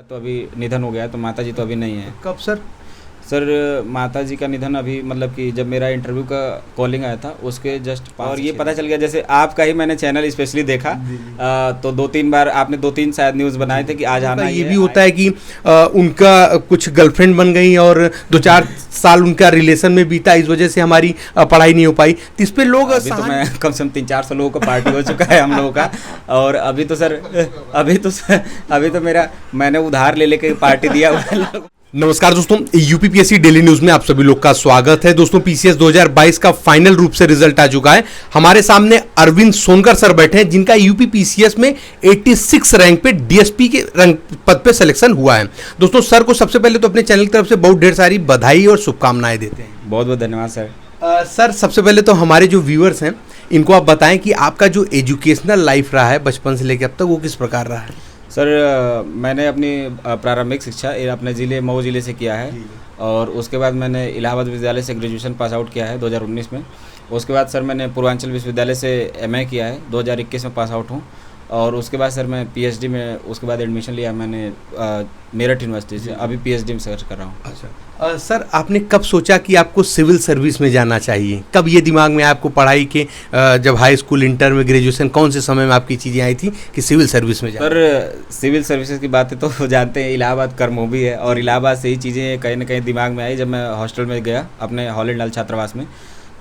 तो अभी निधन हो गया, तो माता जी तो अभी नहीं है। कब सर? सर माता जी का निधन अभी मतलब कि जब मेरा इंटरव्यू का कॉलिंग आया था उसके जस्ट और ये पता चल गया, जैसे आपका ही मैंने चैनल स्पेशली देखा। तो 2-3 बार आपने 2-3 शायद न्यूज़ बनाए थे कि आज आना ये भी होता है कि उनका कुछ गर्लफ्रेंड बन गई और 2-4 साल उनका रिलेशन में बीता, इस वजह से हमारी पढ़ाई नहीं हो पाई। तो इस पे लोग अभी तो मैं कम से कम 300-400 लोगों का पार्टी हो चुका है हम लोगों का। और अभी तो मैंने उधार ले लेके पार्टी दिया हुआ है। नमस्कार दोस्तों, यूपीपीएससी डेली न्यूज में आप सभी लोग का स्वागत है। दोस्तों, पीसीएस 2022 का फाइनल रूप से रिजल्ट आ चुका है। हमारे सामने अरविंद सोनकर सर बैठे हैं, जिनका यूपीपीसीएस में 86 रैंक पे डीएसपी के रैंक पद पे सिलेक्शन हुआ है। दोस्तों, सर को सबसे पहले तो अपने चैनल की तरफ से बहुत ढेर सारी बधाई और शुभकामनाएं देते हैं। बहुत बहुत धन्यवाद सर। सर, सबसे पहले तो हमारे जो व्यूअर्स हैं इनको आप बताएं कि आपका जो एजुकेशनल लाइफ रहा है बचपन से लेकर अब तक, वो किस प्रकार रहा है? सर मैंने अपनी प्रारंभिक शिक्षा अपने ज़िले मऊ ज़िले से किया है और उसके बाद मैंने इलाहाबाद विश्वविद्यालय से ग्रेजुएशन पास आउट किया है 2019 में। उसके बाद सर मैंने पूर्वांचल विश्वविद्यालय से एमए किया है, 2021 में पास आउट हूँ। और उसके बाद सर मैं पीएचडी में उसके बाद एडमिशन लिया मैंने मेरठ यूनिवर्सिटी से। अभी पीएचडी में सर्च कर रहा हूँ। अच्छा सर, आपने कब सोचा कि आपको सिविल सर्विस में जाना चाहिए? कब ये दिमाग में आपको पढ़ाई के जब हाई स्कूल, इंटर में, ग्रेजुएशन, कौन से समय में आपकी चीज़ें आई थी कि सिविल सर्विस में जाना? सर सिविल सर्विसेज की बातें तो जानते हैं, इलाहाबाद कर्मभूमि है और इलाहाबाद से ही चीज़ें कहीं ना कहीं दिमाग में आई। जब मैं हॉस्टल में गया अपने हॉलैंड लाल छात्रावास में,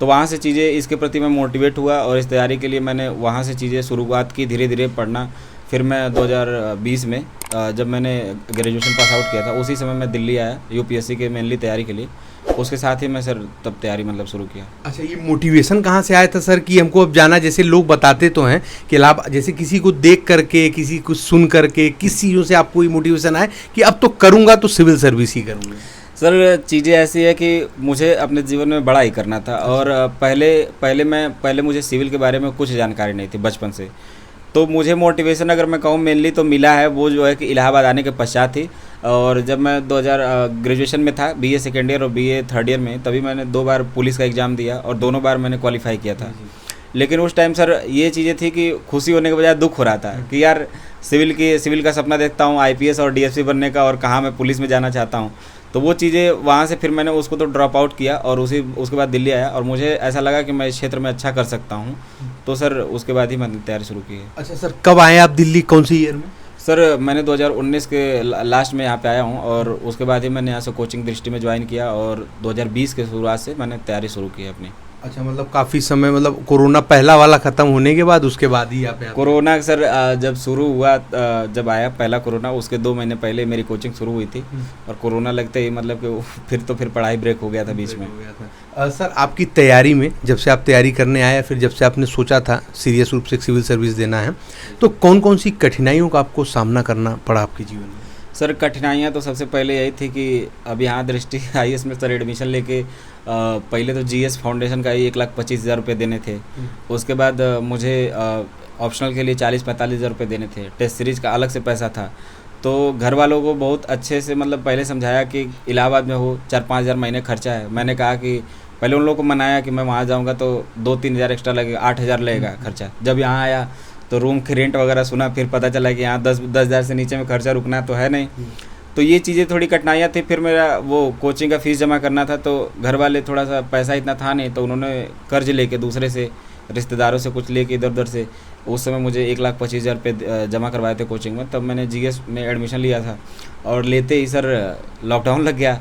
तो वहाँ से चीज़ें इसके प्रति मैं मोटिवेट हुआ और इस तैयारी के लिए मैंने वहाँ से चीज़ें शुरुआत की, धीरे धीरे पढ़ना। फिर मैं 2020 में जब मैंने ग्रेजुएशन पास आउट किया था, उसी समय मैं दिल्ली आया यूपीएससी के मेनली तैयारी के लिए। उसके साथ ही मैं सर तब तैयारी मतलब शुरू किया। अच्छा, ये मोटिवेशन कहाँ से आया था सर कि हमको अब जाना? जैसे लोग बताते तो हैं कि लाभ, जैसे किसी को देख करके, किसी को सुन करके, किस चीज़ों से आपको ये मोटिवेशन आया कि अब तो करूँगा तो सिविल सर्विस ही करूँगा? सर चीज़ें ऐसी है कि मुझे अपने जीवन में बड़ा ही करना था और पहले मुझे सिविल के बारे में कुछ जानकारी नहीं थी बचपन से। तो मुझे मोटिवेशन अगर मैं कहूँ मेनली तो मिला है वो जो है कि इलाहाबाद आने के पश्चात थी। और जब मैं 2000 ग्रेजुएशन में था, बीए सेकेंड ईयर और बीए थर्ड ईयर में, तभी मैंने 2 बार पुलिस का एग्ज़ाम दिया और दोनों बार मैंने क्वालिफाई किया था। लेकिन उस टाइम सर ये चीज़ें थी कि खुशी होने के बजाय दुख हो रहा था कि यार सिविल का सपना देखता हूँ, आईपीएस और डीएसपी बनने का, और कहाँ मैं पुलिस में जाना चाहता हूँ। तो वो चीज़ें वहाँ से फिर मैंने उसको तो ड्रॉप आउट किया और उसके बाद दिल्ली आया और मुझे ऐसा लगा कि मैं इस क्षेत्र में अच्छा कर सकता हूँ। तो सर उसके बाद ही मैंने तैयारी शुरू की है। अच्छा सर, कब आए आप दिल्ली, कौन सी ईयर में? सर मैंने 2019 के लास्ट में यहाँ पे आया हूँ और उसके बाद ही मैंने यहाँ से कोचिंग दृष्टि में ज्वाइन किया और 2020 के शुरुआत से मैंने तैयारी शुरू की है अपनी। अच्छा, मतलब काफ़ी समय, मतलब कोरोना पहला वाला ख़त्म होने के बाद उसके बाद ही आप? कोरोना सर जब शुरू हुआ, जब आया पहला कोरोना, उसके 2 महीने पहले मेरी कोचिंग शुरू हुई थी और कोरोना लगते ही मतलब कि फिर पढ़ाई ब्रेक हो गया था बीच में। सर, आपकी तैयारी में, जब से आप तैयारी करने आए, फिर जब से आपने सोचा था सीरियस रूप से सिविल सर्विस देना है, तो कौन कौन सी कठिनाइयों का आपको सामना करना पड़ा आपके जीवन में? सर कठिनाइयाँ तो सबसे पहले यही थी कि अब यहाँ दृष्टि आईएएस में सर एडमिशन लेके पहले तो जीएस फाउंडेशन का ही 1,25,000 रुपये देने थे। उसके बाद मुझे ऑप्शनल के लिए 40-45 हज़ार रुपये देने थे। टेस्ट सीरीज़ का अलग से पैसा था। तो घर वालों को बहुत अच्छे से मतलब पहले समझाया कि इलाहाबाद में हो, 4-5 हज़ार महीने खर्चा है। मैंने कहा कि पहले उन लोगों को मनाया कि मैं वहाँ जाऊँगा तो 2-3 हज़ार एक्स्ट्रा लगेगा, 8 हज़ार लगेगा खर्चा। जब यहाँ आया तो रूम की रेंट वगैरह सुना, फिर पता चला कि यहाँ 10 हज़ार से नीचे में खर्चा रुकना तो है नहीं। तो ये चीज़ें थोड़ी कठिनाइयाँ थी। फिर मेरा वो कोचिंग का फ़ीस जमा करना था, तो घर वाले थोड़ा सा पैसा इतना था नहीं, तो उन्होंने कर्ज लेके दूसरे से, रिश्तेदारों से कुछ लेके इधर उधर से, उस समय मुझे 1,25,000 रुपये जमा करवाए थे कोचिंग में। तब मैंने जीएस में एडमिशन लिया था और लेते ही सर लॉकडाउन लग गया।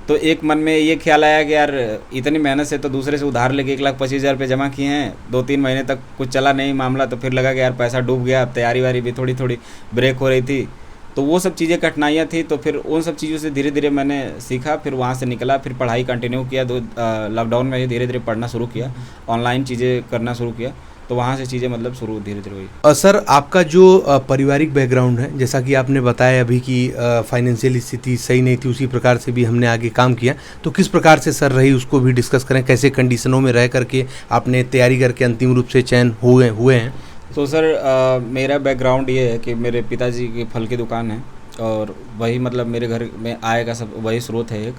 तो एक मन में ये ख्याल आया कि यार इतनी मेहनत से तो दूसरे से उधार लेके 1,25,000 रुपये जमा किए हैं, 2-3 महीने तक कुछ चला नहीं मामला, तो फिर लगा कि यार पैसा डूब गया। तैयारी वारी भी थोड़ी थोड़ी ब्रेक हो रही थी। तो वो सब चीज़ें कठिनाइयाँ थी। तो फिर उन सब चीज़ों से धीरे धीरे मैंने सीखा, फिर वहाँ से निकला, फिर पढ़ाई कंटिन्यू किया। लॉकडाउन में ही धीरे धीरे पढ़ना शुरू किया, ऑनलाइन चीज़ें करना शुरू किया। तो वहाँ से चीज़ें मतलब शुरू धीरे धीरे हुई। सर, आपका जो पारिवारिक बैकग्राउंड है, जैसा कि आपने बताया अभी कि फाइनेंशियल स्थिति सही नहीं थी, उसी प्रकार से भी हमने आगे काम किया, तो किस प्रकार से सर रही उसको भी डिस्कस करें। कैसे कंडीशनों में रह करके आपने तैयारी करके अंतिम रूप से चयन हुए हैं? तो सर मेरा बैकग्राउंड ये है कि मेरे पिताजी की फल की दुकान है और वही मतलब मेरे घर में आय का सब वही स्रोत है एक।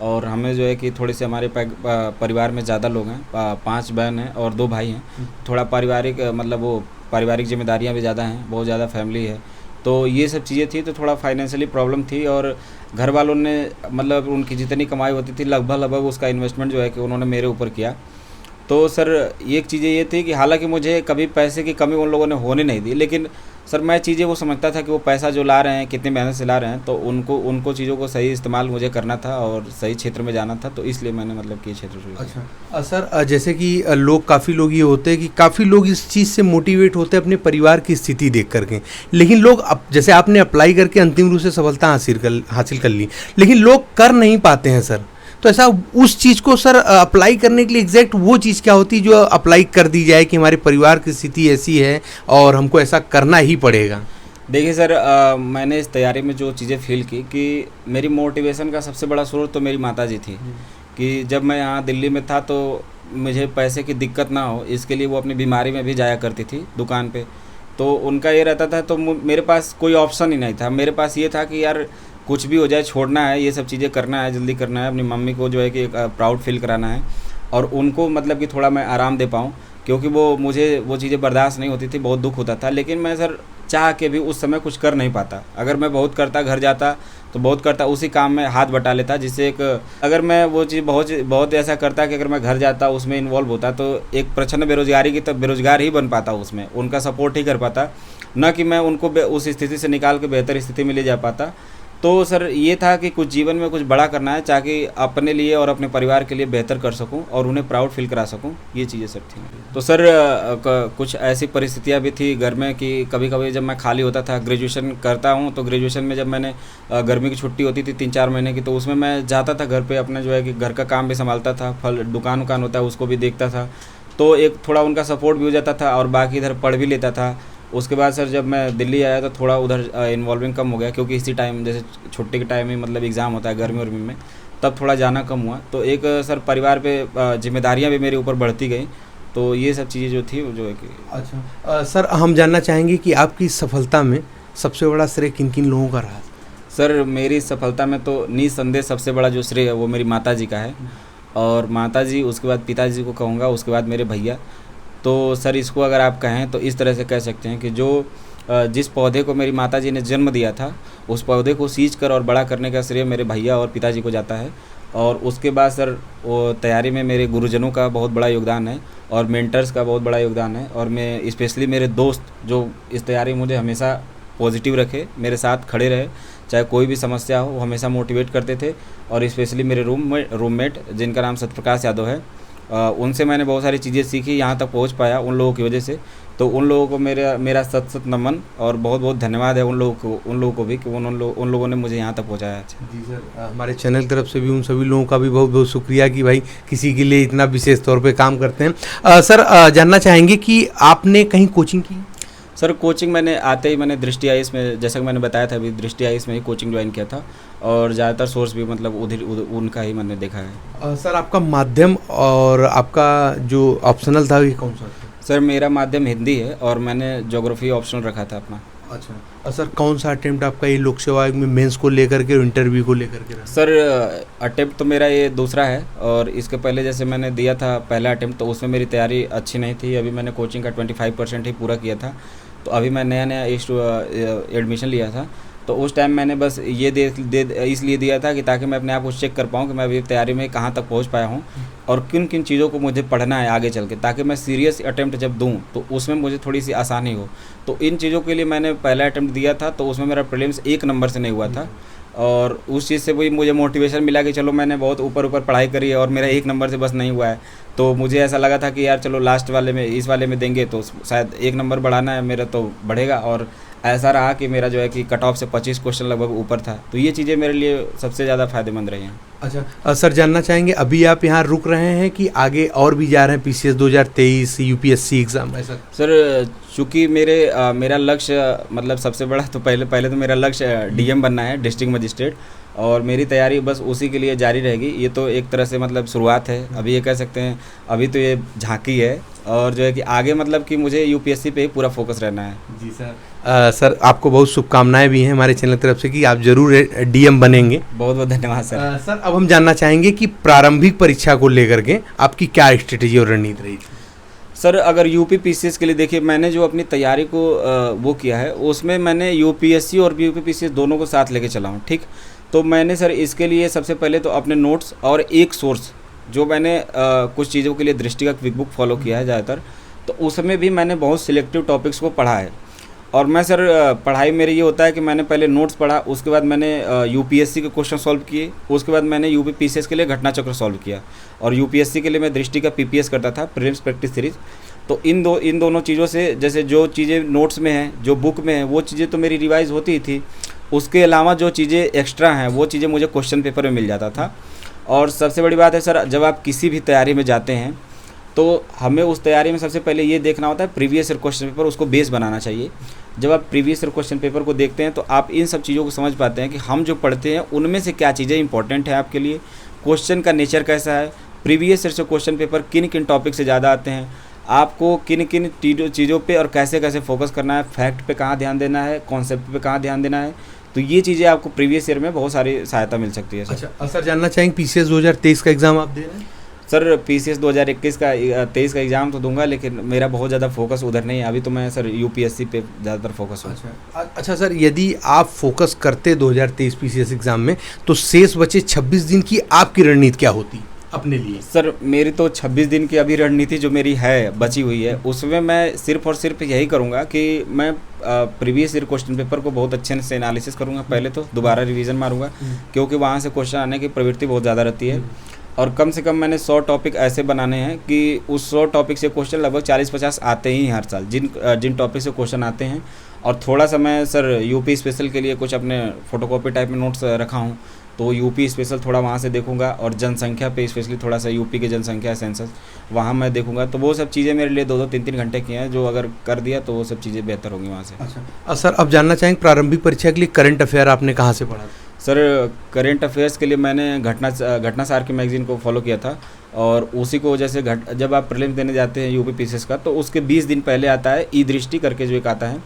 और हमें जो है कि थोड़ी सी हमारे परिवार में ज़्यादा लोग हैं, 5 बहन हैं और 2 भाई हैं। थोड़ा पारिवारिक मतलब वो पारिवारिक जिम्मेदारियां भी ज़्यादा हैं, बहुत ज़्यादा फैमिली है। तो ये सब चीज़ें थी, तो थोड़ा फाइनेंशियली प्रॉब्लम थी, और घर वालों ने मतलब उनकी जितनी कमाई होती थी लगभग उसका इन्वेस्टमेंट जो है कि उन्होंने मेरे ऊपर किया। तो सर एक चीज़ें ये थी कि हालांकि मुझे कभी पैसे की कमी उन लोगों ने होने नहीं दी, लेकिन सर मैं चीज़ें वो समझता था कि वो पैसा जो ला रहे हैं कितनी मेहनत से ला रहे हैं, तो उनको चीज़ों को सही इस्तेमाल मुझे करना था और सही क्षेत्र में जाना था, तो इसलिए मैंने मतलब कि क्षेत्र चुना। अच्छा सर, जैसे कि काफ़ी लोग ये होते हैं कि काफ़ी लोग इस चीज़ से मोटिवेट होते हैं अपने परिवार की स्थिति देख करके, लेकिन लोग जैसे आपने अप्लाई करके अंतिम रूप से सफलता हासिल कर ली, लेकिन लोग कर नहीं पाते हैं सर। तो ऐसा उस चीज़ को सर अप्लाई करने के लिए एग्जैक्ट वो चीज़ क्या होती है जो अप्लाई कर दी जाए कि हमारे परिवार की स्थिति ऐसी है और हमको ऐसा करना ही पड़ेगा? देखिए सर, मैंने इस तैयारी में जो चीज़ें फील की कि मेरी मोटिवेशन का सबसे बड़ा स्रोत तो मेरी माताजी थी, कि जब मैं यहाँ दिल्ली में था तो मुझे पैसे की दिक्कत ना हो, इसके लिए वो अपनी बीमारी में भी जाया करती थी दुकान पे। तो उनका ये रहता था, तो मेरे पास कोई ऑप्शन ही नहीं था। मेरे पास ये था कि यार कुछ भी हो जाए, छोड़ना है, ये सब चीज़ें करना है, जल्दी करना है, अपनी मम्मी को जो है कि प्राउड फील कराना है, और उनको मतलब कि थोड़ा मैं आराम दे पाऊँ, क्योंकि मुझे वो चीज़ें बर्दाश्त नहीं होती थी, बहुत दुख होता था। लेकिन मैं सर चाह के भी उस समय कुछ कर नहीं पाता। अगर मैं बहुत करता, घर जाता तो बहुत करता, उसी काम में हाथ बटा लेता, जिससे अगर मैं वो चीज़ बहुत ऐसा करता कि अगर मैं घर जाता, उसमें इन्वॉल्व होता, तो एक प्रचंड बेरोजगारी की तब बेरोजगार ही बन पाता, उसमें उनका सपोर्ट ही कर पाता, न कि मैं उनको उस स्थिति से निकाल के बेहतर स्थिति में ले जा पाता। तो सर ये था कि कुछ जीवन में कुछ बड़ा करना है, ताकि अपने लिए और अपने परिवार के लिए बेहतर कर सकूं और उन्हें प्राउड फील करा सकूं, ये चीज़ें सब थी। तो सर कुछ ऐसी परिस्थितियां भी थी घर में कि कभी कभी जब मैं खाली होता था, ग्रेजुएशन करता हूं, तो ग्रेजुएशन में जब मैंने गर्मी की छुट्टी होती थी 3-4 महीने की, तो उसमें मैं जाता था घर पर, अपने जो है कि घर का काम भी संभालता था, फल दुकान होता है उसको भी देखता था, तो एक थोड़ा उनका सपोर्ट भी हो जाता था और बाकी इधर पढ़ भी लेता था। उसके बाद सर जब मैं दिल्ली आया तो थोड़ा उधर इन्वॉल्विंग कम हो गया, क्योंकि इसी टाइम जैसे छुट्टी के टाइम में मतलब एग्ज़ाम होता है गर्मी में, तब थोड़ा जाना कम हुआ। तो एक सर परिवार पे जिम्मेदारियां भी मेरे ऊपर बढ़ती गई, तो ये सब चीज़ें जो थी वो जो है कि। अच्छा सर, हम जानना चाहेंगे कि आपकी सफलता में सबसे बड़ा श्रेय किन किन लोगों का रहा? सर मेरी सफलता में तो निसंदेह सबसे बड़ा जो श्रेय है वो मेरी माताजी का है, और माताजी, उसके बाद पिताजी को कहूँगा, उसके बाद मेरे भैया। तो सर इसको अगर आप कहें तो इस तरह से कह सकते हैं कि जिस पौधे को मेरी माताजी ने जन्म दिया था, उस पौधे को सींच कर और बड़ा करने का श्रेय मेरे भैया और पिताजी को जाता है। और उसके बाद सर वो तैयारी में मेरे गुरुजनों का बहुत बड़ा योगदान है और मेंटर्स का बहुत बड़ा योगदान है, और मैं स्पेशली मेरे दोस्त जो इस तैयारी में मुझे हमेशा पॉजिटिव रखे, मेरे साथ खड़े रहे, चाहे कोई भी समस्या हो, वो हमेशा मोटिवेट करते थे। और स्पेशली मेरे रूममेट जिनका नाम सत्यप्रकाश यादव है, उनसे मैंने बहुत सारी चीज़ें सीखी, यहाँ तक पहुँच पाया उन लोगों की वजह से। तो उन लोगों को मेरा सत नमन और बहुत बहुत धन्यवाद है उन लोगों को भी कि उन लोगों ने मुझे यहाँ तक पहुँचाया। जी सर, हमारे चैनल की तरफ से भी उन सभी लोगों का भी बहुत बहुत शुक्रिया कि भाई किसी के लिए इतना विशेष तौर पे काम करते हैं। सर जानना चाहेंगे कि आपने कहीं कोचिंग की? सर कोचिंग मैंने आते ही मैंने दृष्टि आईएएस में, जैसा कि मैंने बताया था अभी, दृष्टि आईएएस में ही कोचिंग ज्वाइन किया था, और ज़्यादातर सोर्स भी मतलब उधर उनका ही मैंने देखा है। सर आपका माध्यम और आपका जो ऑप्शनल था ये कौन सा था? सर मेरा माध्यम हिंदी है और मैंने ज्योग्राफी ऑप्शनल रखा था अपना। अच्छा सर, कौन सा अटेम्प्ट आपका ये लोक सेवा आयोग में मेंस को लेकर के और इंटरव्यू को लेकर के रहा? सर अटेम्प्ट तो मेरा ये दूसरा है, और इसके पहले जैसे मैंने दिया था पहला अटेम्प्ट, तो उसमें मेरी तैयारी अच्छी नहीं थी। अभी मैंने कोचिंग का 25% ही पूरा किया था, तो अभी मैं नया एडमिशन लिया था, तो उस टाइम मैंने बस ये इसलिए दिया था कि ताकि मैं अपने आप को चेक कर पाऊँ कि मैं अभी तैयारी में कहाँ तक पहुँच पाया हूँ और किन किन चीज़ों को मुझे पढ़ना है आगे चल के, ताकि मैं सीरियस अटेम्प्ट जब दूँ तो उसमें मुझे थोड़ी सी आसानी हो। तो इन चीज़ों के लिए मैंने पहला अटेम्प्ट दिया था, तो उसमें मेरा प्रीलिम्स 1 नंबर से नहीं हुआ था, और उस चीज़ से वही मुझे मोटिवेशन मिला कि चलो मैंने बहुत ऊपर पढ़ाई करी है और मेरा 1 नंबर से बस नहीं हुआ है। तो मुझे ऐसा लगा था कि यार चलो लास्ट वाले में, इस वाले में देंगे तो शायद 1 नंबर बढ़ाना है मेरा तो बढ़ेगा, और ऐसा रहा कि मेरा जो है कि कट ऑफ से 25 क्वेश्चन लगभग ऊपर था। तो ये चीज़ें मेरे लिए सबसे ज़्यादा फ़ायदेमंद रही हैं। अच्छा सर, जानना चाहेंगे अभी आप यहाँ रुक रहे हैं कि आगे और भी जा रहे हैं PCS 2023 UPSC एग्ज़ाम? ऐसा सर चूँकि मेरा लक्ष्य मतलब सबसे बड़ा तो पहले तो मेरा लक्ष्य DM बनना है, डिस्ट्रिक्ट मजिस्ट्रेट, और मेरी तैयारी बस उसी के लिए जारी रहेगी। ये तो एक तरह से मतलब शुरुआत है, अभी ये कह सकते हैं, अभी तो ये झांकी है, और जो है कि आगे मतलब कि मुझे UPSC पे ही पूरा फोकस रहना है। जी सर। सर आपको बहुत शुभकामनाएं भी हैं हमारे चैनल की तरफ से कि आप जरूर DM बनेंगे। बहुत बहुत धन्यवाद सर। सर अब हम जानना चाहेंगे कि प्रारंभिक परीक्षा को लेकर के आपकी क्या स्ट्रेटेजी और रणनीति रही थी? सर अगर यूपी पीसीएस के लिए देखिए, मैंने जो अपनी तैयारी को वो किया है, उसमें मैंने यूपीएससी और यूपी पीसीएस दोनों को साथ लेके चला हूँ, ठीक। तो मैंने सर इसके लिए सबसे पहले तो अपने नोट्स और एक सोर्स जो मैंने कुछ चीज़ों के लिए दृष्टि का क्विक बुक फॉलो किया है ज़्यादातर, तो उसमें भी मैंने बहुत सिलेक्टिव टॉपिक्स को पढ़ा है। और मैं सर पढ़ाई मेरी ये होता है कि मैंने पहले नोट्स पढ़ा, उसके बाद मैंने यूपीएससी के क्वेश्चन सॉल्व किए, उसके बाद मैंने यूपी पीसीएस के लिए घटना चक्र सॉल्व किया, और यूपीएससी के लिए मैं दृष्टि का पीपीएस करता था, प्रीलिम्स प्रैक्टिस सीरीज। तो इन दोनों चीज़ों से, जैसे जो चीज़ें नोट्स में हैं, जो बुक में हैं, वो चीज़ें तो मेरी रिवाइज़ होती ही थी, उसके अलावा जो चीज़ें एक्स्ट्रा हैं वो चीज़ें मुझे क्वेश्चन पेपर में मिल जाता था। और सबसे बड़ी बात है सर, जब आप किसी भी तैयारी में जाते हैं तो हमें उस तैयारी में सबसे पहले ये देखना होता है प्रीवियस ईयर क्वेश्चन पेपर, उसको बेस बनाना चाहिए। जब आप प्रीवियस ईयर क्वेश्चन पेपर को देखते हैं तो आप इन सब चीज़ों को समझ पाते हैं कि हम जो पढ़ते हैं उनमें से क्या चीज़ें इंपॉर्टेंट है आपके लिए, क्वेश्चन का नेचर कैसा है, प्रीवियस ईयर से क्वेश्चन पेपर किन किन टॉपिक से ज़्यादा आते हैं, आपको किन किन चीज़ों पे और कैसे कैसे फोकस करना है, फैक्ट पे कहाँ ध्यान देना है, कॉन्सेप्ट पे कहाँ ध्यान देना है। तो ये चीज़ें आपको प्रीवियस ईयर में बहुत सारी सहायता मिल सकती है सर। अच्छा सर, जानना चाहेंगे पीसीएस 2023 का एग्ज़ाम आप दे रहे हैं? सर पीसीएस 2023 का 23 का एग्ज़ाम तो दूंगा, लेकिन मेरा बहुत ज़्यादा फोकस उधर नहीं है अभी, तो मैं सर यूपीएससी पे ज़्यादातर फोकस हूँ। अच्छा सर, यदि आप फोकस करते 2023 पीसीएस एग्ज़ाम में, तो शेष बचे 26 दिन की आपकी रणनीति क्या होती अपने लिए? सर मेरी तो 26 दिन की अभी रणनीति जो मेरी है बची हुई है, उसमें मैं सिर्फ और सिर्फ यही करूँगा कि मैं प्रीवियस ईयर क्वेश्चन पेपर को बहुत अच्छे से एनालिसिस करूँगा, पहले तो दोबारा रिवीजन मारूंगा, क्योंकि वहाँ से क्वेश्चन आने की प्रवृत्ति बहुत ज़्यादा रहती है। और कम से कम मैंने 100 टॉपिक ऐसे बनाने हैं कि उस 100 टॉपिक से क्वेश्चन लगभग 40-50 आते ही हर साल, जिन टॉपिक से क्वेश्चन आते हैं। और थोड़ा सा मैं सर यूपी स्पेशल के लिए कुछ अपने फोटोकॉपी टाइप में नोट्स रखा हूँ, तो यूपी स्पेशल थोड़ा वहाँ से देखूंगा, और जनसंख्या पे स्पेशली थोड़ा सा यूपी की जनसंख्या सेंसस वहाँ मैं देखूंगा। तो वो सब चीज़ें मेरे लिए 2-2, 3-3 घंटे की हैं, जो अगर कर दिया तो वो सब चीज़ें बेहतर होंगी वहाँ से। अच्छा सर, अब जानना चाहेंगे प्रारंभिक परीक्षा के लिए करंट अफेयर आपने कहाँ से पढ़ा? सर करेंट अफेयर्स के लिए मैंने घटना सार की मैगज़ीन को फॉलो किया था, और उसी को जैसे जब आप प्रीलिम्स देने जाते हैं यूपी पीसीएस का, तो उसके 20 दिन पहले आता है ई दृष्टि करके जो एक आता है,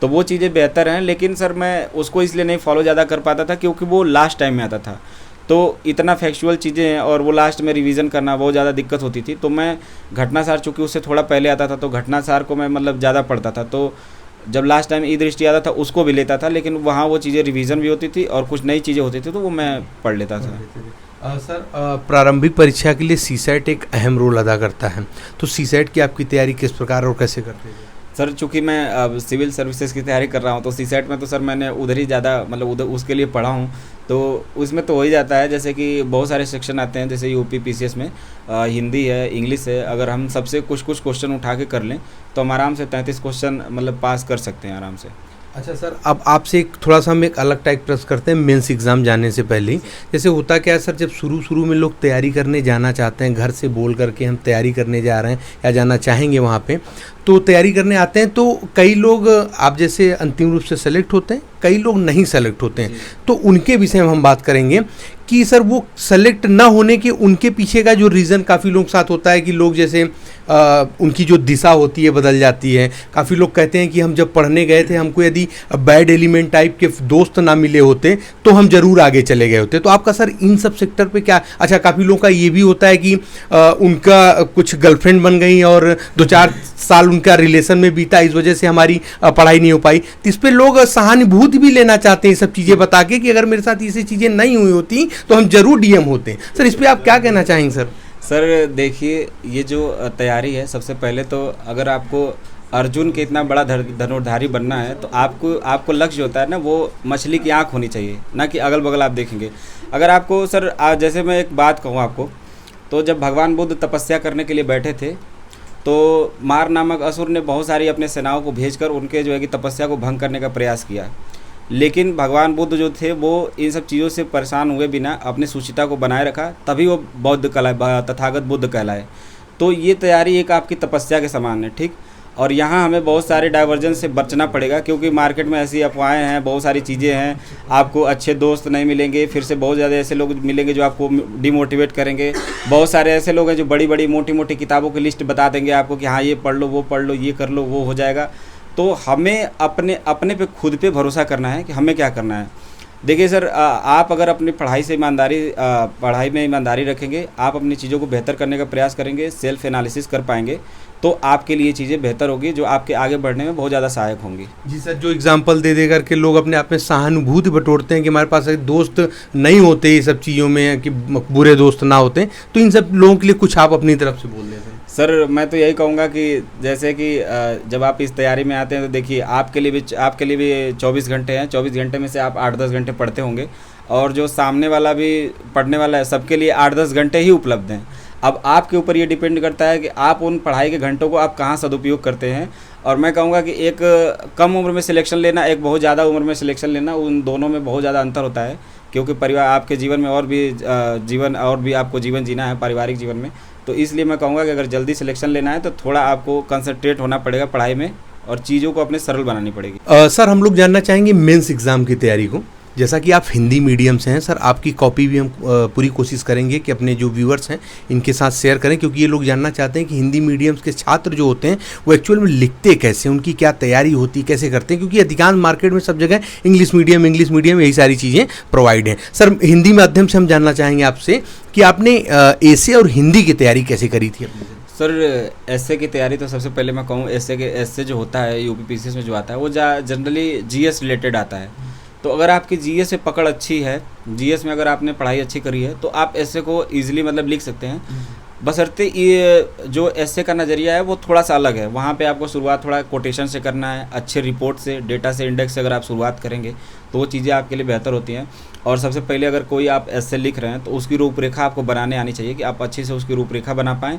तो वो चीज़ें बेहतर हैं। लेकिन सर मैं उसको इसलिए नहीं फॉलो ज़्यादा कर पाता था क्योंकि वो लास्ट टाइम में आता था, तो इतना फैक्चुअल चीज़ें हैं और वो लास्ट में रिवीजन करना बहुत ज़्यादा दिक्कत होती थी। तो मैं घटना सार चूँकि उससे थोड़ा पहले आता था, तो घटना सार को मैं मतलब ज़्यादा पढ़ता था, तो जब लास्ट टाइम ई दृष्टि आता था उसको भी लेता था, लेकिन वहाँ वो चीज़ें रिवीजन भी होती थी और कुछ नई चीज़ें होती थी, तो वो मैं पढ़ लेता था। सर प्रारंभिक परीक्षा के लिए सीसैट एक अहम रोल अदा करता है, तो सीसैट की आपकी तैयारी किस प्रकार और कैसे करते हैं? सर चूँकि मैं अब सिविल सर्विसेज की तैयारी कर रहा हूँ, तो सीसैट में तो सर मैंने उधर ही ज़्यादा मतलब उधर उसके लिए पढ़ा हूँ, तो उसमें तो हो ही जाता है। जैसे कि बहुत सारे सेक्शन आते हैं, जैसे यूपी पीसीएस में हिंदी है, इंग्लिश है, अगर हम सबसे कुछ क्वेश्चन उठा के कर लें तो हम आराम से 33 क्वेश्चन मतलब पास कर सकते हैं आराम से। अच्छा सर, अब आपसे एक थोड़ा सा हम एक अलग टाइप प्रश्न करते हैं मेंस एग्ज़ाम जाने से पहले। जैसे होता क्या है सर, जब शुरू में लोग तैयारी करने जाना चाहते हैं, घर से बोल करके हम तैयारी करने जा रहे हैं या जाना चाहेंगे वहाँ पे, तो तैयारी करने आते हैं, तो कई लोग आप जैसे अंतिम रूप से सेलेक्ट होते हैं, कई लोग नहीं सेलेक्ट होते हैं, तो उनके विषय में हम बात करेंगे कि सर वो सेलेक्ट ना होने के उनके पीछे का जो रीज़न काफ़ी लोग साथ होता है कि लोग जैसे उनकी जो दिशा होती है बदल जाती है। काफ़ी लोग कहते हैं कि हम जब पढ़ने गए थे, हमको यदि बैड एलिमेंट टाइप के दोस्त ना मिले होते तो हम ज़रूर आगे चले गए होते। तो आपका सर इन सब सेक्टर पे क्या? अच्छा, काफ़ी लोगों का ये भी होता है कि उनका कुछ गर्लफ्रेंड बन गई और 2-4 साल उनका रिलेशन में बीता, इस वजह से हमारी पढ़ाई नहीं हो पाई। तो इस पर लोग सहानुभूति भी लेना चाहते हैं, सब चीज़ें बता के कि अगर मेरे साथ ये चीज़ें नहीं हुई होती तो हम जरूर डीएम होते। सर इस पर आप क्या कहना चाहेंगे? सर देखिए, ये जो तैयारी है, सबसे पहले तो अगर आपको अर्जुन के इतना बड़ा धनुर्धारी बनना है, तो आपको लक्ष्य होता है ना, वो मछली की आँख होनी चाहिए, ना कि अगल बगल आप देखेंगे। अगर आपको सर जैसे मैं एक बात कहूँ आपको, तो जब भगवान बुद्ध तपस्या करने के लिए बैठे थे, तो मार नामक असुर ने बहुत सारी अपने सेनाओं को भेजकर उनके जो है कि तपस्या को भंग करने का प्रयास किया, लेकिन भगवान बुद्ध जो थे वो इन सब चीज़ों से परेशान हुए बिना अपनी शुचिता को बनाए रखा, तभी वो बौद्ध कहलाए, तथागत बुद्ध कहलाए। तो ये तैयारी एक आपकी तपस्या के समान है, ठीक। और यहाँ हमें बहुत सारे डाइवर्जन से बचना पड़ेगा, क्योंकि मार्केट में ऐसी अफवाहें हैं, बहुत सारी चीज़ें हैं, आपको अच्छे दोस्त नहीं मिलेंगे, फिर से बहुत ज़्यादा ऐसे लोग मिलेंगे जो आपको डिमोटिवेट करेंगे। बहुत सारे ऐसे लोग हैं जो बड़ी बड़ी मोटी मोटी किताबों की लिस्ट बता देंगे आपको कि हाँ ये पढ़ लो, वो पढ़ लो, ये कर लो, वो हो जाएगा। तो हमें अपने पे खुद पे भरोसा करना है कि हमें क्या करना है। देखिए सर, आप अगर अपनी पढ़ाई में ईमानदारी रखेंगे, आप अपनी चीज़ों को बेहतर करने का प्रयास करेंगे, सेल्फ एनालिसिस कर पाएंगे, तो आपके लिए चीज़ें बेहतर होगी, जो आपके आगे बढ़ने में बहुत ज़्यादा सहायक होंगी। जी सर, जो एग्जांपल दे दे करके लोग अपने आप में सहानुभूति बटोरते हैं कि हमारे पास एक दोस्त नहीं होते ये सब चीज़ों में, कि बुरे दोस्त ना होते, तो इन सब लोगों के लिए कुछ आप अपनी तरफ से बोल दें सर। मैं तो यही कहूँगा कि जैसे कि जब आप इस तैयारी में आते हैं तो देखिए, आपके लिए भी 24 घंटे हैं। 24 घंटे में से आप 8-10 घंटे पढ़ते होंगे, और जो सामने वाला भी पढ़ने वाला है, सबके लिए 8-10 घंटे ही उपलब्ध हैं। अब आपके ऊपर ये डिपेंड करता है कि आप उन पढ़ाई के घंटों को आप कहाँ सदुपयोग करते हैं। और मैं कहूँगा कि एक कम उम्र में सिलेक्शन लेना, एक बहुत ज़्यादा उम्र में सिलेक्शन लेना, उन दोनों में बहुत ज़्यादा अंतर होता है, क्योंकि परिवार आपके जीवन में और भी आपको जीवन जीना है पारिवारिक जीवन में। तो इसलिए मैं कहूँगा कि अगर जल्दी सिलेक्शन लेना है तो थोड़ा आपको कंसंट्रेट होना पड़ेगा पढ़ाई में, और चीज़ों को अपने सरल बनानी पड़ेगी। सर, हम लोग जानना चाहेंगे मेंस एग्ज़ाम की तैयारी को। जैसा कि आप हिंदी मीडियम से हैं सर, आपकी कॉपी भी हम पूरी कोशिश करेंगे कि अपने जो व्यूअर्स हैं इनके साथ शेयर करें, क्योंकि ये लोग जानना चाहते हैं कि हिंदी मीडियम के छात्र जो होते हैं वो एक्चुअल में लिखते कैसे, उनकी क्या तैयारी होती है, कैसे करते हैं, क्योंकि अधिकांश मार्केट में सब जगह इंग्लिश मीडियम यही सारी चीज़ें प्रोवाइड हैं। सर, हिंदी माध्यम से हम जानना चाहेंगे आपसे कि आपने एसे और हिंदी की तैयारी कैसे करी थी अपनी? सर, एसए की तैयारी तो सबसे पहले मैं कहूँ, एसए जो होता है यूपी पीसीएस में जो आता है, वो जनरली जीएस रिलेटेड आता है। तो अगर आपकी जीएस से पकड़ अच्छी है, जीएस में अगर आपने पढ़ाई अच्छी करी है, तो आप एसए को ईजिली मतलब लिख सकते हैं। बशर्ते ये जो एसए का नज़रिया है वो थोड़ा सा अलग है। वहाँ पे आपको शुरुआत थोड़ा कोटेशन से करना है, अच्छे रिपोर्ट से, डेटा से, इंडेक्स से अगर आप शुरुआत करेंगे तो वो चीज़ें आपके लिए बेहतर होती हैं। और सबसे पहले अगर कोई आप एसए लिख रहे हैं तो उसकी रूपरेखा आपको बनाने आनी चाहिए, कि आप अच्छे से उसकी रूपरेखा बना पाएँ।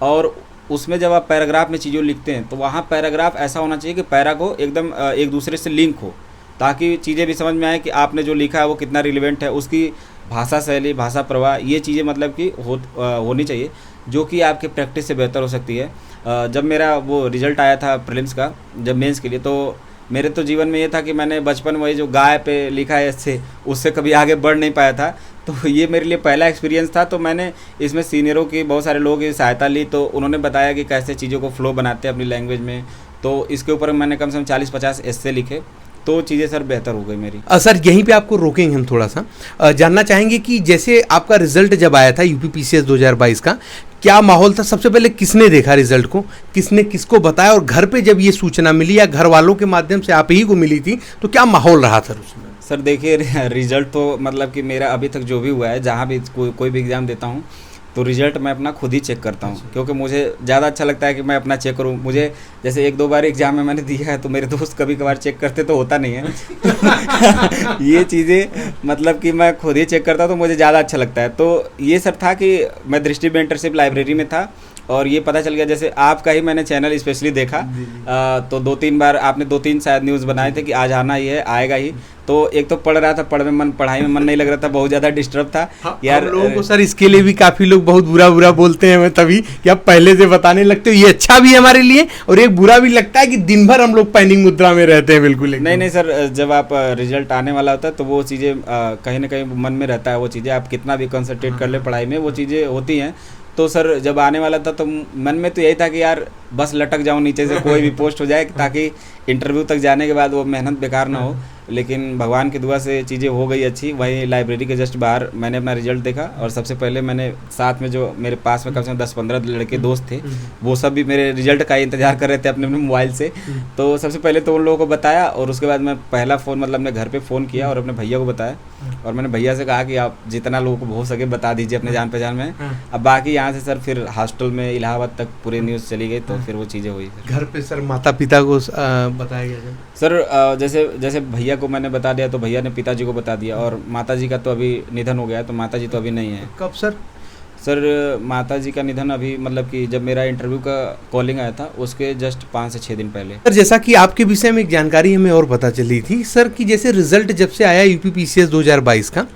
और उसमें जब आप पैराग्राफ में चीज़ें लिखते हैं तो वहाँ पैराग्राफ ऐसा होना चाहिए कि पैरा को एकदम एक दूसरे से लिंक हो, ताकि चीज़ें भी समझ में आए कि आपने जो लिखा है वो कितना रिलेवेंट है, उसकी भाषा शैली, भाषा प्रवाह, ये चीज़ें मतलब कि होनी चाहिए, जो कि आपके प्रैक्टिस से बेहतर हो सकती है। जब मेरा वो रिज़ल्ट आया था प्रीलिम्स का, जब मेंस के लिए, तो मेरे तो जीवन में ये था कि मैंने बचपन वही जो गाय पे लिखा है उससे कभी आगे बढ़ नहीं पाया था। तो ये मेरे लिए पहला एक्सपीरियंस था। तो मैंने इसमें सीनियरों की, बहुत सारे लोगों की सहायता ली, तो उन्होंने बताया कि कैसे चीज़ों को फ्लो बनाते हैं अपनी लैंग्वेज में। तो इसके ऊपर मैंने कम से कम 40-50 एस्से लिखे, तो चीज़ें सर बेहतर हो गई मेरी। सर, यहीं पे आपको रोकेंगे हम थोड़ा सा। जानना चाहेंगे कि जैसे आपका रिजल्ट जब आया था यूपी पीसीएस 2022 का, क्या माहौल था? सबसे पहले किसने देखा रिजल्ट को, किसने किसको बताया, और घर पे जब ये सूचना मिली या घर वालों के माध्यम से आप ही को मिली थी, तो क्या माहौल रहा था उसमें? सर देखिए, रिजल्ट तो मतलब कि मेरा अभी तक जो भी हुआ है, जहाँ भी कोई भी एग्ज़ाम देता हूँ तो रिज़ल्ट मैं अपना खुद ही चेक करता हूँ, क्योंकि मुझे ज़्यादा अच्छा लगता है कि मैं अपना चेक करूँ। मुझे जैसे 1-2 बार एग्ज़ाम में मैंने दिया है, तो मेरे दोस्त कभी कभार चेक करते तो होता नहीं है। ये चीज़ें मतलब कि मैं खुद ही चेक करता हूँ, तो मुझे ज़्यादा अच्छा लगता है। तो ये सब था कि मैं दृष्टि मेंटरशिप लाइब्रेरी में था, और ये पता चल गया, जैसे आपका ही मैंने चैनल स्पेशली देखा, तो 2-3 बार आपने 2-3 शायद न्यूज़ बनाए थे कि आज आना ही है, आएगा ही। तो एक तो पढ़ रहा था, पढ़ाई में मन नहीं लग रहा था, बहुत ज़्यादा डिस्टर्ब था। हाँ, यार लोगों को सर इसके लिए भी काफ़ी लोग बहुत बुरा बोलते हैं, मैं तभी कि आप पहले से बताने लगते हो। ये अच्छा भी है हमारे लिए, और एक बुरा भी लगता है कि दिन भर हम लोग पैनिक मुद्रा में रहते हैं। बिल्कुल नहीं सर, जब आप रिजल्ट आने वाला होता है तो वो चीज़ें कहीं ना कहीं मन में रहता है। वो चीज़ें आप कितना भी कंसंट्रेट कर ले पढ़ाई में, वो चीज़ें होती हैं। तो सर जब आने वाला था तो मन में तो यही था कि यार बस लटक जाऊँ नीचे से, कोई भी पोस्ट हो जाए, ताकि इंटरव्यू तक जाने के बाद वो मेहनत बेकार ना हो। लेकिन भगवान की दुआ से चीज़ें हो गई अच्छी। वहीं लाइब्रेरी के जस्ट बाहर मैंने अपना रिजल्ट देखा, और सबसे पहले मैंने साथ में जो मेरे पास में कम से कम 10-15 लड़के दोस्त थे, वो सब भी मेरे रिजल्ट का इंतजार कर रहे थे अपने मोबाइल से। तो सबसे पहले तो उन लोगों को बताया, और उसके बाद मैं पहला फ़ोन मतलब अपने घर पे फ़ोन किया और अपने भैया को बताया, और मैंने भैया से कहा कि आप जितना लोगों को हो सके बता दीजिए अपने जान पहचान में। अब बाकी यहाँ से सर फिर हॉस्टल में इलाहाबाद तक पूरी न्यूज़ चली गई, तो फिर वो चीज़ें हुई। घर पे सर माता पिता को बताया गया सर? जैसे भैया को मैंने बता दिया, तो भैया ने पिताजी को बता दिया, और माताजी का तो अभी निधन हो गया है, तो माताजी तो अभी नहीं है। कब सर? सर माताजी का निधन अभी मतलब कि जब मेरा इंटरव्यू का कॉलिंग आया था उसके जस्ट 5 से 6 दिन पहले। सर जैसा कि आपके विषय में एक जानकारी हमें और पता चली थी सर, कि जैसे रिजल्ट जब से आया यूपी पीसीएस 2022 का,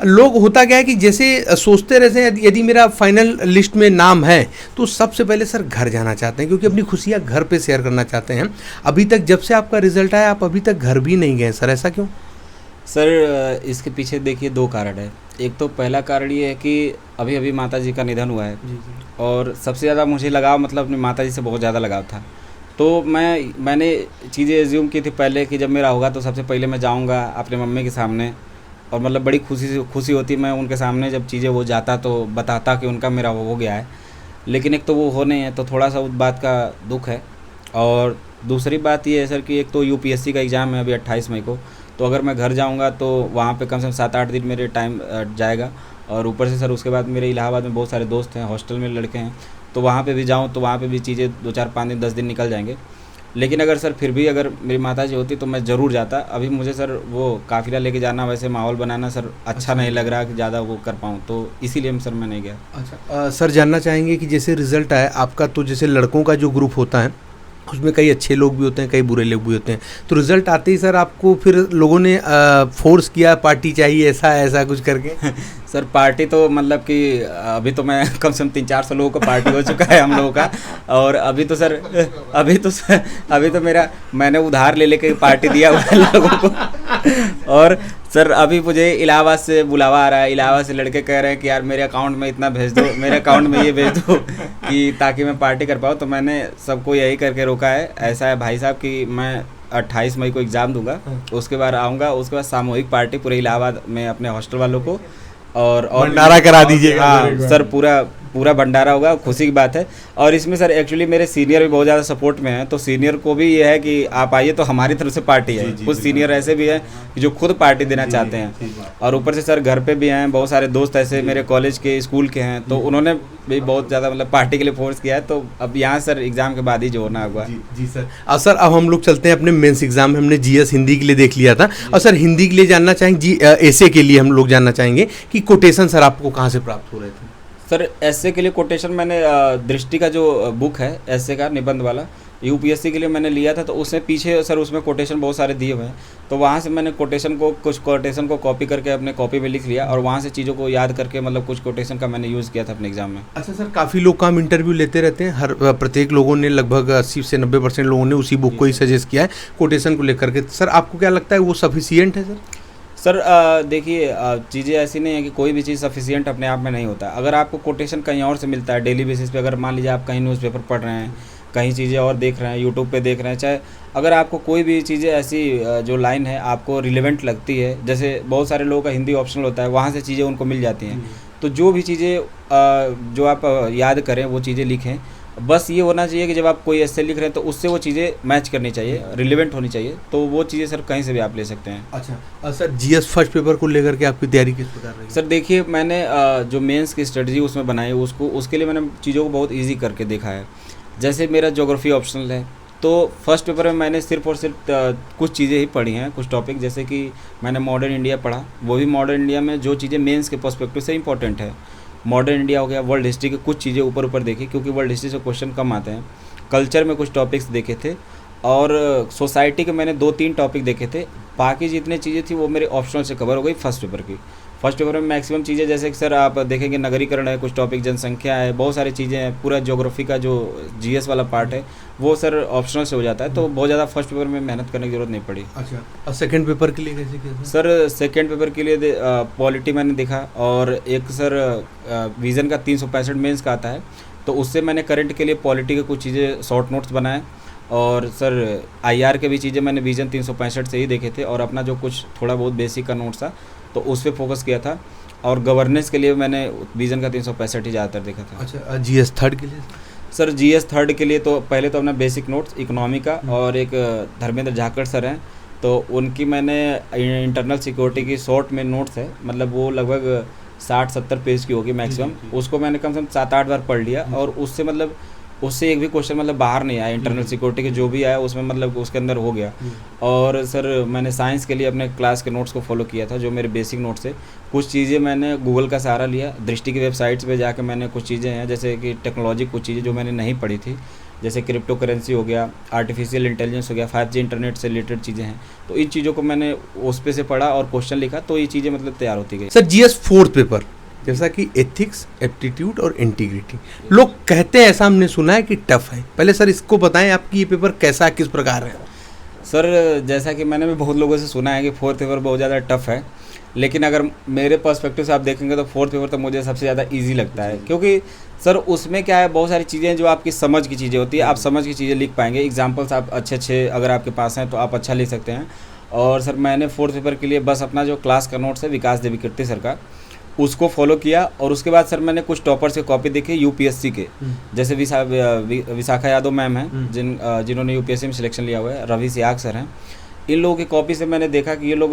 लोग होता क्या है कि जैसे सोचते रहते हैं यदि मेरा फाइनल लिस्ट में नाम है तो सबसे पहले सर घर जाना चाहते हैं, क्योंकि अपनी खुशियाँ घर पे शेयर करना चाहते हैं। अभी तक जब से आपका रिजल्ट आया आप अभी तक घर भी नहीं गए सर, ऐसा क्यों? सर इसके पीछे देखिए 2 कारण है। एक तो पहला कारण ये है कि अभी अभी माताजी का निधन हुआ है, और सबसे ज़्यादा मुझे लगाव मतलब अपनी माताजी से बहुत ज़्यादा लगाव था। तो मैंने चीज़ें एज्यूम की थी पहले कि जब मेरा होगा तो सबसे पहले मैं जाऊंगा अपने मम्मी के सामने और मतलब बड़ी खुशी होती, मैं उनके सामने जब चीज़ें वो जाता तो बताता कि उनका मेरा हो गया है। लेकिन एक तो वो हो नहीं है, तो थोड़ा सा उस बात का दुख है। और दूसरी बात ये है सर कि एक तो यूपीएससी का एग्ज़ाम है अभी 28 मई को, तो अगर मैं घर जाऊंगा तो वहाँ पे कम से कम 7-8 दिन मेरे टाइम जाएगा। और ऊपर से सर उसके बाद मेरे इलाहाबाद में बहुत सारे दोस्त हैं, हॉस्टल में लड़के हैं, तो वहाँ पे भी जाऊँ तो वहाँ पे भी चीज़ें 2-4-5 दिन 10 दिन निकल जाएंगे। लेकिन अगर सर फिर भी अगर मेरी माताजी होती तो मैं ज़रूर जाता। अभी मुझे सर वो काफ़िला लेके जाना, वैसे माहौल बनाना सर अच्छा नहीं लग रहा कि ज़्यादा वो कर पाऊँ, तो इसीलिए सर मैं नहीं गया। अच्छा सर, जानना चाहेंगे कि जैसे रिजल्ट आया आपका, तो जैसे लड़कों का जो ग्रुप होता है उसमें कई अच्छे लोग भी होते हैं, कई बुरे लोग भी होते हैं, तो रिजल्ट आते ही सर आपको फिर लोगों ने फोर्स किया पार्टी चाहिए ऐसा कुछ करके? सर पार्टी तो मतलब कि अभी तो मैं कम से कम 300-400 लोगों का पार्टी हो चुका है हम लोगों का। और अभी तो मेरा मैंने उधार ले लेके पार्टी दिया हुआ है लोगों को। और सर अभी मुझे इलाहाबाद से बुलावा आ रहा है, इलाहाबाद से लड़के कह रहे हैं कि यार मेरे अकाउंट में इतना भेज दो, मेरे अकाउंट में ये भेज दो कि ताकि मैं पार्टी कर पाऊँ। तो मैंने सबको यही करके रोका है। ऐसा है भाई साहब कि मैं 28 मई को एग्ज़ाम दूंगा, उसके बाद आऊँगा, उसके बाद सामूहिक पार्टी पूरे इलाहाबाद में अपने हॉस्टल वालों को और भंडारा करा दीजिएगा। हाँ सर, पूरा भंडारा होगा, खुशी की बात है। और इसमें सर एक्चुअली मेरे सीनियर भी बहुत ज़्यादा सपोर्ट में हैं, तो सीनियर को भी ये है कि आप आइए, तो हमारी तरफ से पार्टी है। कुछ सीनियर ऐसे भी हैं कि जो खुद पार्टी देना चाहते हैं। और ऊपर से सर घर पे भी हैं बहुत सारे दोस्त ऐसे मेरे कॉलेज के, स्कूल के हैं, तो उन्होंने भी बहुत ज़्यादा मतलब पार्टी के लिए फोर्स किया है। तो अब यहाँ सर एग्ज़ाम के बाद ही जो होना होगा। जी सर। और सर अब हम लोग चलते हैं अपने मेंस एग्जाम में। हमने जीएस हिंदी के लिए देख लिया था, और सर हिंदी के लिए जानना चाहेंगे, एसे के लिए हम लोग जानना चाहेंगे कि कोटेशन सर आपको कहाँ से प्राप्त हो रहे थे? सर ऐसे के लिए कोटेशन मैंने दृष्टि का जो बुक है ऐसे का निबंध वाला, यूपीएससी के लिए मैंने लिया था, तो उसमें पीछे सर उसमें कोटेशन बहुत सारे दिए हुए हैं, तो वहाँ से मैंने कुछ कोटेशन को कॉपी करके अपने कॉपी में लिख लिया, और वहाँ से चीज़ों को याद करके मतलब कुछ कोटेशन का मैंने यूज़ किया था अपने एग्जाम में। अच्छा सर, काफ़ी लोग का हम इंटरव्यू लेते रहते हैं, प्रत्येक लोगों ने लगभग 80 से 90% लोगों ने उसी बुक को ही सजेस्ट किया है कोटेशन को लेकर के। सर आपको क्या लगता है वो सफिशियंट है? सर देखिए चीज़ें ऐसी नहीं है कि कोई भी चीज़ सफिशिएंट अपने आप में नहीं होता। अगर आपको कोटेशन कहीं और से मिलता है डेली बेसिस पे, अगर मान लीजिए आप कहीं न्यूज़पेपर पढ़ रहे हैं, कहीं चीज़ें और देख रहे हैं, यूट्यूब पे देख रहे हैं, चाहे अगर आपको कोई भी चीज़ें ऐसी जो लाइन है आपको रिलेवेंट लगती है, जैसे बहुत सारे लोगों का हिंदी ऑप्शनल होता है, वहाँ से चीज़ें उनको मिल जाती हैं। तो जो भी चीज़ें जो आप याद करें वो चीज़ें लिखें। बस ये होना चाहिए कि जब आप कोई ऐसे लिख रहे हैं तो उससे वो चीज़ें मैच करनी चाहिए, रिलेवेंट होनी चाहिए, तो वो चीज़ें सर कहीं से भी आप ले सकते हैं। अच्छा सर, जीएस फर्स्ट पेपर को लेकर के आपकी तैयारी किस प्रकार रही? सर देखिए मैंने जो मेंस की स्ट्रेटजी उसमें बनाई उसके लिए मैंने चीज़ों को बहुत ईजी करके देखा है। जैसे मेरा ज्योग्राफी ऑप्शनल है, तो फर्स्ट पेपर में मैंने सिर्फ और सिर्फ कुछ चीज़ें ही पढ़ी हैं, कुछ टॉपिक, जैसे कि मैंने मॉडर्न इंडिया पढ़ा, वो भी मॉडर्न इंडिया में जो चीज़ें मेंस के पर्सपेक्टिव से इंपॉर्टेंट है। मॉडर्न इंडिया हो गया, वर्ल्ड हिस्ट्री के कुछ चीज़ें ऊपर देखी क्योंकि वर्ल्ड हिस्ट्री से क्वेश्चन कम आते हैं। कल्चर में कुछ टॉपिक्स देखे थे, और सोसाइटी के मैंने 2-3 टॉपिक देखे थे। बाकी जितनी चीज़ें थी वो मेरे ऑप्शनल से कवर हो गई फर्स्ट पेपर की। फर्स्ट पेपर में मैक्सिमम चीज़ें, जैसे कि सर आप देखेंगे नगरीकरण है, कुछ टॉपिक जनसंख्या है, बहुत सारी चीज़ें हैं, पूरा ज्योग्राफी का जो जीएस वाला पार्ट है वो सर ऑप्शनल से हो जाता है, तो बहुत ज़्यादा फर्स्ट पेपर में मेहनत करने की जरूरत नहीं पड़ी। अच्छा, और सेकंड पेपर के लिए कैसे किया सर? सेकंड पेपर के लिए पॉलिटी मैंने देखा, और एक सर विज़न का 365 मेंस का आता है, तो उससे मैंने करंट के लिए पॉलिटी के कुछ चीज़ें शॉर्ट नोट्स बनाए, और सर आईआर के भी चीज़ें मैंने विज़न 365 से ही देखे थे, और अपना जो कुछ थोड़ा बहुत बेसिक का नोट्स था तो उस पर फोकस किया था। और गवर्नेंस के लिए मैंने विज़न का 365 ही ज़्यादातर देखा था। अच्छा, जीएस थर्ड के लिए? सर जीएस थर्ड के लिए तो पहले तो अपना बेसिक नोट्स इकोनॉमी का, और एक धर्मेंद्र झाकड़ सर हैं, तो उनकी मैंने इंटरनल सिक्योरिटी की शॉर्ट में नोट्स है, मतलब वो लगभग 60-70 पेज की होगी मैक्सिमम, उसको मैंने कम से कम 7-8 बार पढ़ लिया, और उससे मतलब उससे एक भी क्वेश्चन मतलब बाहर नहीं आया। इंटरनल सिक्योरिटी के जो भी आया उसमें मतलब उसके अंदर हो गया। और सर मैंने साइंस के लिए अपने क्लास के नोट्स को फॉलो किया था, जो मेरे बेसिक नोट्स है। कुछ चीज़ें मैंने गूगल का सहारा लिया, दृष्टि की वेबसाइट्स पे जाकर मैंने कुछ चीज़ें हैं, जैसे कि टेक्नोलॉजी कुछ चीज़ें जो मैंने नहीं पढ़ी थी, जैसे क्रिप्टो करेंसी हो गया, आर्टिफिशियल इंटेलिजेंस हो गया, 5G इंटरनेट से रिलेटेड चीज़ें हैं, तो इन चीज़ों को मैंने उस पे से पढ़ा और क्वेश्चन लिखा, तो ये चीज़ें मतलब तैयार होती गई। सर जीएस फोर्थ पेपर जैसा कि एथिक्स, एप्टीट्यूड और इंटीग्रिटी, लोग कहते हैं, ऐसा हमने सुना है कि टफ है। पहले सर इसको बताएं आपकी ये पेपर कैसा, किस प्रकार है? सर जैसा कि मैंने भी बहुत लोगों से सुना है कि फोर्थ पेपर बहुत ज़्यादा टफ है, लेकिन अगर मेरे पर्सपेक्टिव से आप देखेंगे तो फोर्थ पेपर तो मुझे सबसे ज़्यादा इजी लगता है, क्योंकि सर उसमें क्या है, बहुत सारी चीज़ें जो आपकी समझ की चीज़ें होती है, आप समझ की चीज़ें लिख पाएंगे। एग्जाम्पल्स आप अच्छे अगर आपके पास हैं तो आप अच्छा लिख सकते हैं। और सर मैंने फोर्थ पेपर के लिए बस अपना जो क्लास का नोट्स है विकास देवी कीर्ति सर का, उसको फॉलो किया। और उसके बाद सर मैंने कुछ टॉपर्स के कॉपी देखे यूपीएससी के, जैसे विशाखा यादव मैम हैं जिन्होंने यूपीएससी में सिलेक्शन लिया हुआ है, रवि सियाग सर हैं। इन लोगों की कॉपी से मैंने देखा कि ये लोग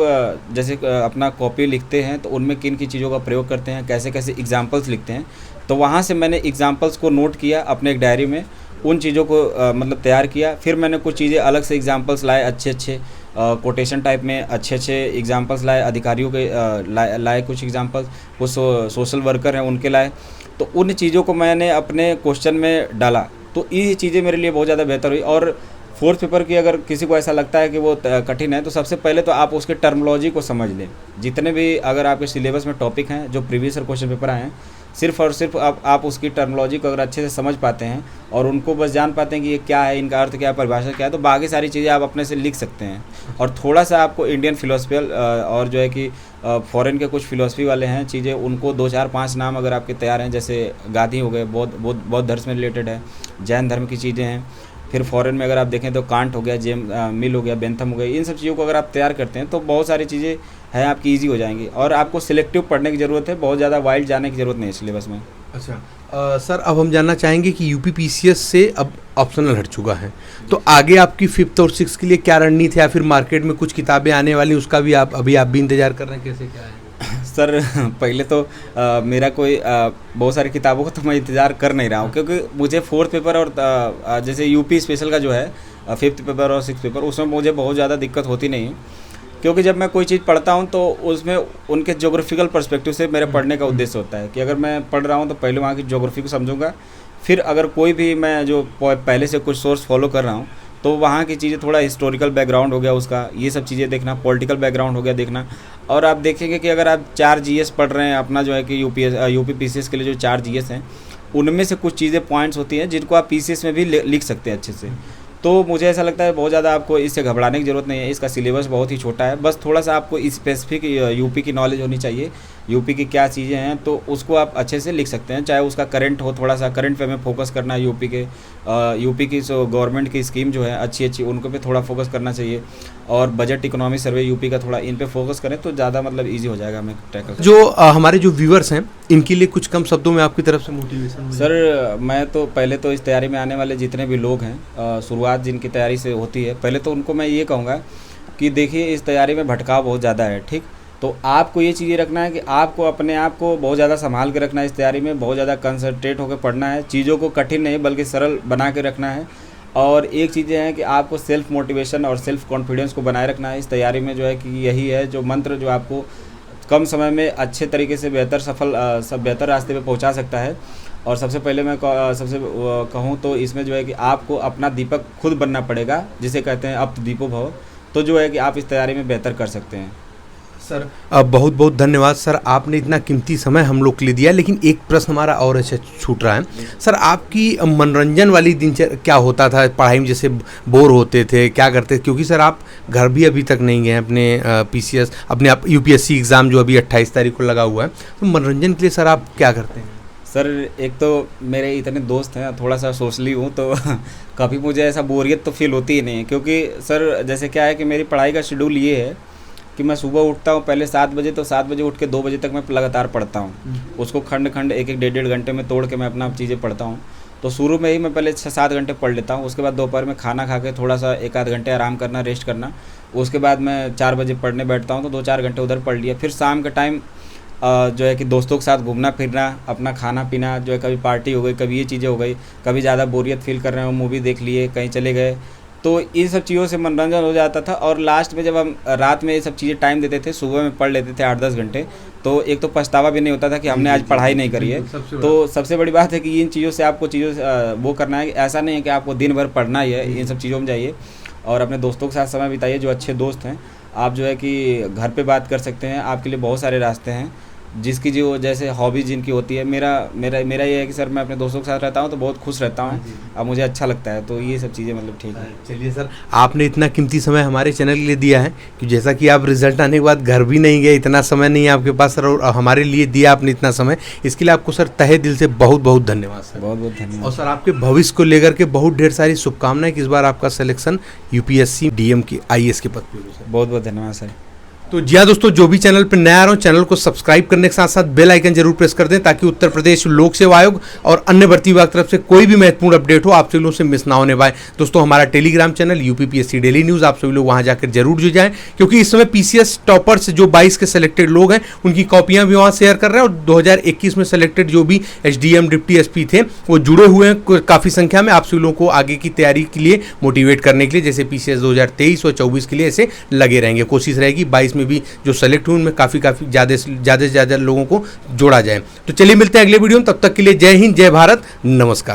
जैसे अपना कॉपी लिखते हैं तो उनमें किन किन चीज़ों का प्रयोग करते हैं, कैसे कैसे एग्जाम्पल्स लिखते हैं। तो वहाँ से मैंने एग्जाम्पल्स को नोट किया अपने एक डायरी में, उन चीज़ों को मतलब तैयार किया। फिर मैंने कुछ चीज़ें अलग से एग्जाम्पल्स लाए, अच्छे अच्छे कोटेशन टाइप में अच्छे अच्छे एग्जाम्पल्स लाए, अधिकारियों के लाए कुछ एग्जाम्पल्स, कुछ सोशल वर्कर हैं उनके लाए। तो उन चीज़ों को मैंने अपने क्वेश्चन में डाला, तो ये चीज़ें मेरे लिए बहुत ज़्यादा बेहतर हुई। और फोर्थ पेपर की अगर किसी को ऐसा लगता है कि वो कठिन है, तो सबसे पहले तो आप उसके टर्मोलॉजी को समझ लें। जितने भी अगर आपके सिलेबस में टॉपिक हैं जो प्रीवियस ईयर क्वेश्चन पेपर आए हैं, सिर्फ और सिर्फ आप उसकी टर्मोलॉजी को अगर अच्छे से समझ पाते हैं और उनको बस जान पाते हैं कि ये क्या है, इनका अर्थ क्या है, परिभाषा क्या है, तो बाकी सारी चीज़ें आप अपने से लिख सकते हैं। और थोड़ा सा आपको इंडियन फिलोसफी और जो है कि फॉरेन के कुछ फिलोसफी वाले हैं चीज़ें, उनको 2 4 5 नाम अगर आपके तैयार हैं, जैसे गांधी हो गए, बौद्ध धर्म से रिलेटेड है, जैन धर्म की चीज़ें हैं। फिर फॉरेन में अगर आप देखें तो कांट हो गया, मिल हो गया, बेंथम हो गया, इन सब चीज़ों को अगर आप तैयार करते हैं तो बहुत सारी चीज़ें हैं आपकी ईजी हो जाएंगी। और आपको सिलेक्टिव पढ़ने की ज़रूरत है, बहुत ज़्यादा वाइल्ड जाने की ज़रूरत नहीं है सिलेबस में। अच्छा सर, अब हम जानना चाहेंगे कि यूपीपीसीएस से अब ऑप्शनल हट चुका है, तो आगे आपकी 5th और 6th के लिए क्या रणनीति है, या फिर मार्केट में कुछ किताबें आने वाली उसका भी आप भी इंतजार कर रहे हैं, कैसे क्या है? सर पहले तो मेरा कोई बहुत सारी किताबों का तो मैं इंतज़ार कर नहीं रहा हूँ, क्योंकि मुझे फोर्थ पेपर और जैसे यूपी स्पेशल का जो है 5th पेपर और 6th पेपर, उसमें मुझे बहुत ज़्यादा दिक्कत होती नहीं है। क्योंकि जब मैं कोई चीज़ पढ़ता हूँ तो उसमें उनके ज्योग्राफिकल पर्सपेक्टिव से मेरे पढ़ने का उद्देश्य होता है कि अगर मैं पढ़ रहा हूँ तो पहले वहाँ की ज्योग्राफी को समझूंगा, फिर अगर कोई भी मैं जो पहले से कुछ सोर्स फॉलो कर रहा हूँ तो वहाँ की चीज़ें, थोड़ा हिस्टोरिकल बैकग्राउंड हो गया उसका, ये सब चीज़ें देखना, पॉलिटिकल बैकग्राउंड हो गया देखना। और आप देखेंगे कि अगर आप 4 जीएस पढ़ रहे हैं अपना जो है कि यूपी पीसीएस के लिए जो 4 जीएस हैं, उनमें से कुछ चीज़ें पॉइंट्स होती हैं जिनको आप पीसीएस में भी लिख सकते हैं अच्छे से। तो मुझे ऐसा लगता है बहुत ज़्यादा आपको इससे घबराने की ज़रूरत नहीं है, इसका सिलेबस बहुत ही छोटा है। बस थोड़ा सा आपको स्पेसिफिक यूपी की नॉलेज होनी चाहिए, यूपी की क्या चीज़ें हैं, तो उसको आप अच्छे से लिख सकते हैं। चाहे उसका करंट हो, थोड़ा सा करंट पे हमें फोकस करना है, यूपी की जो गवर्नमेंट की स्कीम जो है अच्छी अच्छी, उनको पे थोड़ा फोकस करना चाहिए। और बजट इकोनॉमी सर्वे यूपी का थोड़ा इन पे फोकस करें तो ज़्यादा मतलब ईजी हो जाएगा हमें टैकल। जो हमारे जो व्यूअर्स हैं इनके लिए कुछ कम शब्दों में आपकी तरफ से मोटिवेशन? सर मैं तो पहले तो इस तैयारी में आने वाले जितने भी लोग हैं, शुरुआत जिनकी तैयारी से होती है, पहले तो उनको मैं ये कहूँगा कि देखिए इस तैयारी में भटकाव बहुत ज़्यादा है, ठीक। तो आपको ये चीज़ें रखना है कि आपको अपने आप को बहुत ज़्यादा संभाल के रखना है, इस तैयारी में बहुत ज़्यादा कंसंट्रेट होकर पढ़ना है, चीज़ों को कठिन नहीं बल्कि सरल बना के रखना है। और एक चीज़ें हैं कि आपको सेल्फ मोटिवेशन और सेल्फ कॉन्फिडेंस को बनाए रखना है इस तैयारी में, जो है कि यही है जो मंत्र जो आपको कम समय में अच्छे तरीके से बेहतर रास्ते पे पहुंचा सकता है। और सबसे पहले मैं कहूँ तो इसमें जो है कि आपको अपना दीपक खुद बनना पड़ेगा, जिसे कहते हैं अप्त दीपो भव। तो जो है कि आप इस तैयारी में बेहतर कर सकते हैं। सर बहुत बहुत धन्यवाद सर, आपने इतना कीमती समय हम लोग के लिए दिया। लेकिन एक प्रश्न हमारा और ऐसे छूट रहा है सर, आपकी मनोरंजन वाली दिनचर्या क्या होता था? पढ़ाई में जैसे बोर होते थे, क्या करते थे? क्योंकि सर आप घर भी अभी तक नहीं गए अपने पीसीएस, अपने आप यूपीएससी एग्ज़ाम जो अभी 28 तारीख को लगा हुआ है, तो मनोरंजन के लिए सर आप क्या करते हैं? सर एक तो मेरे इतने दोस्त हैं, थोड़ा सा सोशली हूँ, तो कभी मुझे ऐसा बोरियत तो फील होती ही नहीं है। क्योंकि सर जैसे क्या है कि मेरी पढ़ाई का शेड्यूल ये है कि मैं सुबह उठता हूँ पहले 7 बजे, तो 7 बजे उठ के 2 बजे तक मैं लगातार पढ़ता हूँ। उसको खंड 1-1 घंटे में तोड़ के मैं अपना चीज़ें पढ़ता हूँ। तो शुरू में ही मैं पहले 6-7 घंटे पढ़ लेता हूँ, उसके बाद दोपहर में खाना खा के थोड़ा सा 1-आध घंटे आराम करना, रेस्ट करना। उसके बाद मैं 4 बजे पढ़ने बैठता हूँ, तो 2-4 घंटे उधर पढ़ लिया। फिर शाम के टाइम जो है कि दोस्तों के साथ घूमना फिरना, अपना खाना पीना, जो है कभी पार्टी हो गई, कभी ये चीज़ें हो गई, कभी ज़्यादा बोरियत फील कर रहे हो, मूवी देख लिए, कहीं चले गए, तो इन सब चीज़ों से मनोरंजन हो जाता था। और लास्ट में जब हम रात में ये सब चीज़ें टाइम देते थे, सुबह में पढ़ लेते थे 8-10 घंटे, तो एक तो पछतावा भी नहीं होता था कि हमने आज पढ़ाई नहीं करी है। तो सबसे बड़ी बात है कि इन चीज़ों से आपको वो करना है कि ऐसा नहीं है कि आपको दिन भर पढ़ना ही है, इन सब चीज़ों में जाइए और अपने दोस्तों के साथ समय बिताइए जो अच्छे दोस्त हैं। आप जो है कि घर पे बात कर सकते हैं, आपके लिए बहुत सारे रास्ते हैं। जिसकी जो जैसे हॉबी जिनकी होती है, मेरा मेरा मेरा ये है कि सर मैं अपने दोस्तों के साथ रहता हूँ तो बहुत खुश रहता हूँ, अब मुझे अच्छा लगता है, तो ये सब चीज़ें मतलब ठीक है। चलिए सर, आपने इतना कीमती समय हमारे चैनल के लिए दिया है कि जैसा कि आप रिजल्ट आने के बाद घर भी नहीं गए, इतना समय नहीं है आपके पास सर, और हमारे लिए दिया आपने इतना समय, इसके लिए आपको सर तहे दिल से बहुत बहुत धन्यवाद सर। बहुत बहुत धन्यवाद। और सर आपके भविष्य को लेकर के बहुत ढेर सारी शुभकामनाएं कि इस बार आपका सिलेक्शन यूपीएससी डीएम की आईएएस के पद पे हो सर। बहुत बहुत धन्यवाद सर। तो जी हाँ दोस्तों, जो भी चैनल पर नया आ रहा हूँ, चैनल को सब्सक्राइब करने के साथ साथ बेल आइकन जरूर प्रेस कर दें ताकि उत्तर प्रदेश लोक सेवा आयोग और अन्य भर्ती विभाग की तरफ से कोई भी महत्वपूर्ण अपडेट हो आप सभी लोगों से मिस ना होने पाए। दोस्तों हमारा Telegram channel UPPSC daily news, आप सभी लोग वहाँ जाकर जरूर जुड़ जाएं, क्योंकि इस समय पीसीएस टॉपर्स जो 22 के सिलेक्टेड लोग हैं उनकी कॉपियाँ भी वहाँ शेयर कर रहे हैं, और 2021 में सिलेक्टेड जो भी एसडीएम डिप्टी एसपी थे वो जुड़े हुए हैं काफ़ी संख्या में, आप सभी लोगों को आगे की तैयारी के लिए मोटिवेट करने के लिए, जैसे पीसीएस 2023 और 24 के लिए ऐसे लगे रहेंगे। कोशिश रहेगी 22 में भी जो सेलेक्ट हुए उनमें काफ़ी ज़्यादा से ज़्यादा लोगों को जोड़ा जाए। तो चलिए मिलते हैं अगले वीडियो में, तब तक के लिए जय हिंद, जय भारत, नमस्कार।